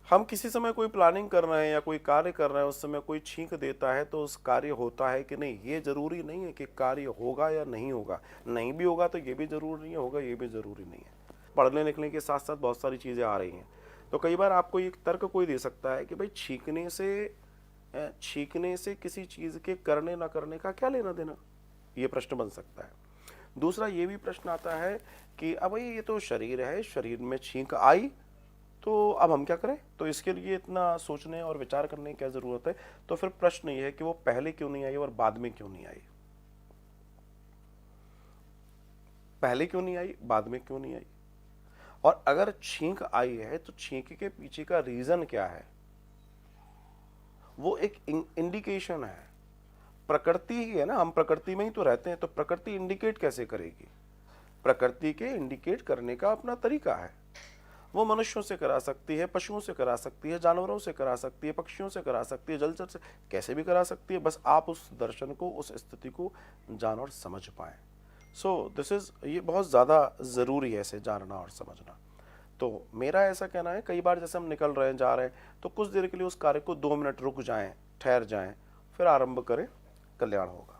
हम किसी समय कोई प्लानिंग कर रहे हैं या कोई कार्य कर रहे हैं, उस समय कोई छींक देता है तो उस कार्य होता है कि नहीं, ये जरूरी नहीं है कि कार्य होगा या नहीं होगा। नहीं भी होगा तो ये भी जरूरी नहीं है, होगा ये भी जरूरी नहीं है। पढ़ने लिखने के साथ साथ बहुत सारी चीजें आ रही हैं। तो कई बार आपको एक तर्क कोई दे सकता है कि भाई छींकने से किसी चीज के करने ना करने का क्या लेना देना, ये प्रश्न बन सकता है। दूसरा ये भी प्रश्न आता है कि अब भाई ये तो शरीर है, शरीर में छींक आई तो अब हम क्या करें, तो इसके लिए इतना सोचने और विचार करने की क्या जरूरत है। तो फिर प्रश्न ये है कि वो पहले क्यों नहीं आई और बाद में क्यों नहीं आई। पहले क्यों नहीं आई, बाद में क्यों नहीं आई। और अगर छींक आई है तो छींक के पीछे का रीजन क्या है, वो एक इंडिकेशन है। प्रकृति ही है ना, हम प्रकृति में ही तो रहते हैं, तो प्रकृति इंडिकेट कैसे करेगी। प्रकृति के इंडिकेट करने का अपना तरीका है। वो मनुष्यों से करा सकती है, पशुओं से करा सकती है, जानवरों से करा सकती है, पक्षियों से करा सकती है, जलचर से, कैसे भी करा सकती है। बस आप उस दर्शन को, उस स्थिति को जान और समझ पाए। सो दिस इज, ये बहुत ज़्यादा ज़रूरी है इसे जानना और समझना। तो मेरा ऐसा कहना है, कई बार जैसे हम निकल रहे हैं, जा रहे हैं, तो कुछ देर के लिए उस कार्य को 2 मिनट रुक जाएं, ठहर जाएं, फिर आरंभ करें, कल्याण होगा।